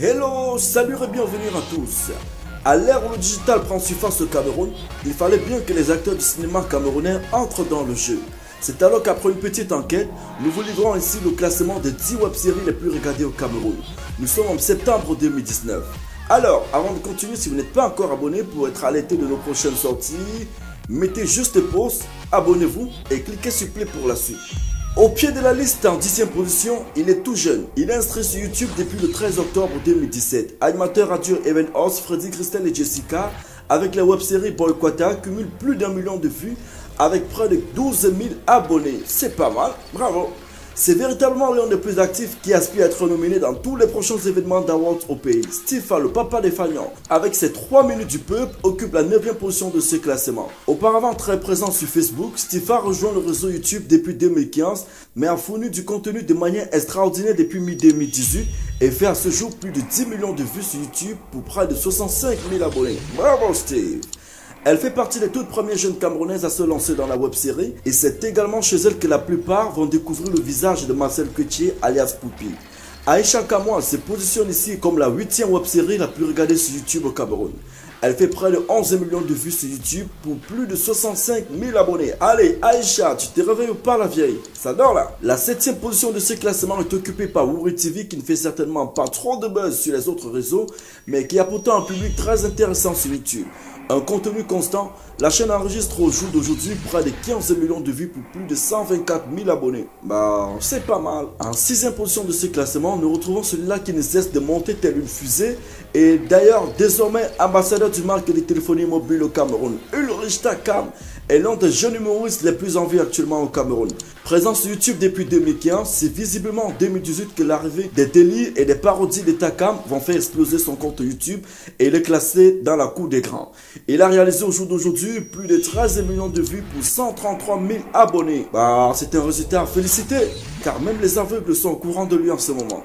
Hello, salut et bienvenue à tous. À l'ère où le digital prend surface au Cameroun, il fallait bien que les acteurs du cinéma camerounais entrent dans le jeu. C'est alors qu'après une petite enquête, nous vous livrons ici le classement des 10 web-séries les plus regardées au Cameroun. Nous sommes en septembre 2019. Alors, avant de continuer, si vous n'êtes pas encore abonné pour être alerté de nos prochaines sorties, mettez juste pause, abonnez-vous et cliquez sur play pour la suite. Au pied de la liste, en 10e position, il est tout jeune. Il est inscrit sur YouTube depuis le 13 octobre 2017. Animateur radio Even House, Freddy, Christelle et Jessica, avec la web-série Boy Quata, cumule plus d'1 million de vues avec près de 12 000 abonnés. C'est pas mal, bravo. C'est véritablement l'un des plus actifs qui aspire à être nominé dans tous les prochains événements d'awards au pays. Stifa, le papa des fagnants, avec ses 3 minutes du peuple, occupe la 9e position de ce classement. Auparavant très présent sur Facebook, Stifa rejoint le réseau YouTube depuis 2015, mais a fourni du contenu de manière extraordinaire depuis mi-2018 et fait à ce jour plus de 10 millions de vues sur YouTube pour près de 65 000 abonnés. Bravo Steve! Elle fait partie des toutes premières jeunes Camerounaises à se lancer dans la web-série et c'est également chez elle que la plupart vont découvrir le visage de Marcel Quetier alias Poupi. Aïcha Kamoa se positionne ici comme la 8e web-série la plus regardée sur YouTube au Cameroun. Elle fait près de 11 millions de vues sur YouTube pour plus de 65 000 abonnés. Allez Aïcha, tu te réveilles ou pas la vieille? Ça dort là. La 7e position de ce classement est occupée par Wuri TV qui ne fait certainement pas trop de buzz sur les autres réseaux, mais qui a pourtant un public très intéressant sur YouTube. Un contenu constant, la chaîne enregistre au jour d'aujourd'hui près de 15 millions de vues pour plus de 124 000 abonnés. Bah, c'est pas mal. En 6e position de ce classement, nous retrouvons celui-là qui ne cesse de monter telle une fusée et d'ailleurs désormais ambassadeur du marque de téléphonie mobile au Cameroun. Ulrich Takam est l'un des jeunes humoristes les plus en vue actuellement au Cameroun. Présent sur YouTube depuis 2015, c'est visiblement en 2018 que l'arrivée des délires et des parodies de Takam vont faire exploser son compte YouTube et il est classé dans la cour des grands. Il a réalisé au jour d'aujourd'hui plus de 13 millions de vues pour 133 000 abonnés. Bah, c'est un résultat à féliciter, car même les aveugles sont au courant de lui en ce moment.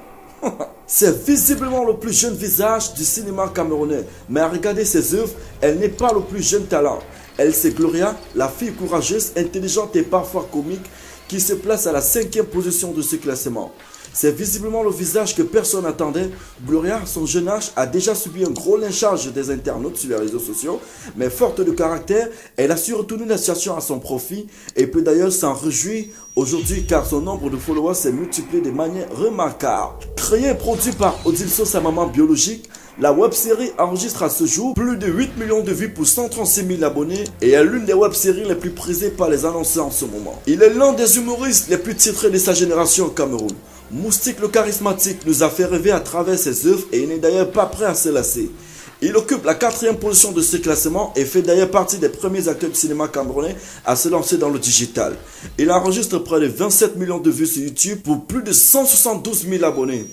C'est visiblement le plus jeune visage du cinéma camerounais, mais à regarder ses œuvres, elle n'est pas le plus jeune talent. Elle, c'est Gloria, la fille courageuse, intelligente et parfois comique, qui se place à la 5e position de ce classement. C'est visiblement le visage que personne n'attendait. Gloria, à son jeune âge, a déjà subi un gros lynchage des internautes sur les réseaux sociaux, mais forte de caractère, elle a su retourner la situation à son profit et peut d'ailleurs s'en réjouir aujourd'hui car son nombre de followers s'est multiplié de manière remarquable. Créée et produite par Odilso, sa maman biologique, la web-série enregistre à ce jour plus de 8 millions de vues pour 136 000 abonnés et est l'une des web-séries les plus prisées par les annonceurs en ce moment. Il est l'un des humoristes les plus titrés de sa génération au Cameroun. Moustique le charismatique nous a fait rêver à travers ses œuvres et il n'est d'ailleurs pas prêt à se lasser. Il occupe la 4e position de ce classement et fait d'ailleurs partie des premiers acteurs du cinéma camerounais à se lancer dans le digital. Il enregistre près de 27 millions de vues sur YouTube pour plus de 172 000 abonnés.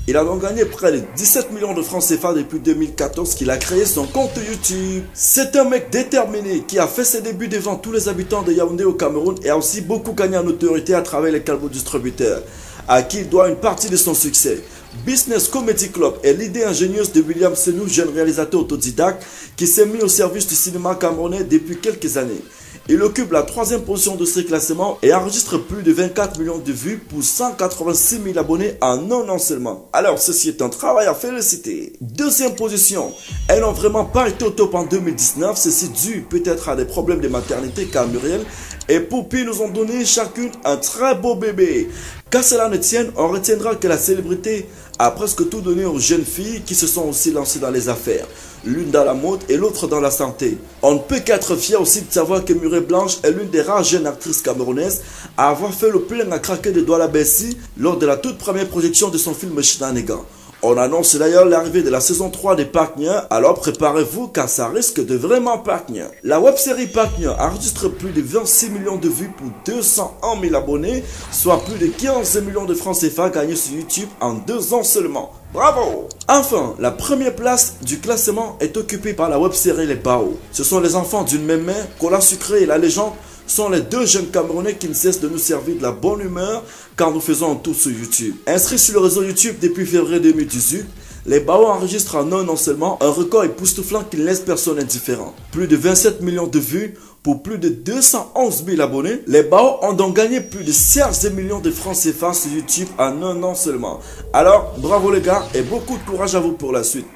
Il a donc gagné près de 17 millions de francs CFA depuis 2014 qu'il a créé son compte YouTube. C'est un mec déterminé qui a fait ses débuts devant tous les habitants de Yaoundé au Cameroun et a aussi beaucoup gagné en autorité à travers les calvos distributeurs, à qui il doit une partie de son succès. Business Comedy Club est l'idée ingénieuse de William Senou, jeune réalisateur autodidacte qui s'est mis au service du cinéma camerounais depuis quelques années. Il occupe la 3e position de ce classement et enregistre plus de 24 millions de vues pour 186 000 abonnés en un an seulement. Alors ceci est un travail à féliciter. 2e position, elles n'ont vraiment pas été au top en 2019, ceci dû peut-être à des problèmes de maternité car Muriel et Poupi nous ont donné chacune un très beau bébé. Qu'à cela ne tienne, on retiendra que la célébrité a presque tout donné aux jeunes filles qui se sont aussi lancées dans les affaires, l'une dans la mode et l'autre dans la santé. On ne peut qu'être fier aussi de savoir que Murée Blanche est l'une des rares jeunes actrices camerounaises à avoir fait le plein à craquer de Douala Bessi lors de la toute première projection de son film Shenanigan. On annonce d'ailleurs l'arrivée de la saison 3 de Parknia, alors préparez-vous car ça risque de vraiment Parknia. La web-série Parknia enregistre plus de 26 millions de vues pour 201 000 abonnés, soit plus de 15 millions de francs CFA gagnés sur YouTube en 2 ans seulement. Bravo! Enfin, la première place du classement est occupée par la web-série Les Bao. Ce sont les enfants d'une même mère, Cola Sucré et La Légende, sont les deux jeunes Camerounais qui ne cessent de nous servir de la bonne humeur quand nous faisons un tour sur YouTube. Inscrits sur le réseau YouTube depuis février 2018, les Bao enregistrent en un an seulement un record époustouflant qui ne laisse personne indifférent. Plus de 27 millions de vues pour plus de 211 000 abonnés. Les Bao ont donc gagné plus de 16 millions de francs CFA sur YouTube en un an seulement. Alors, bravo les gars et beaucoup de courage à vous pour la suite.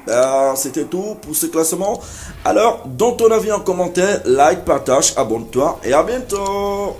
C'était tout pour ce classement. Alors, donne ton avis en commentaire, like, partage, abonne-toi et à bientôt.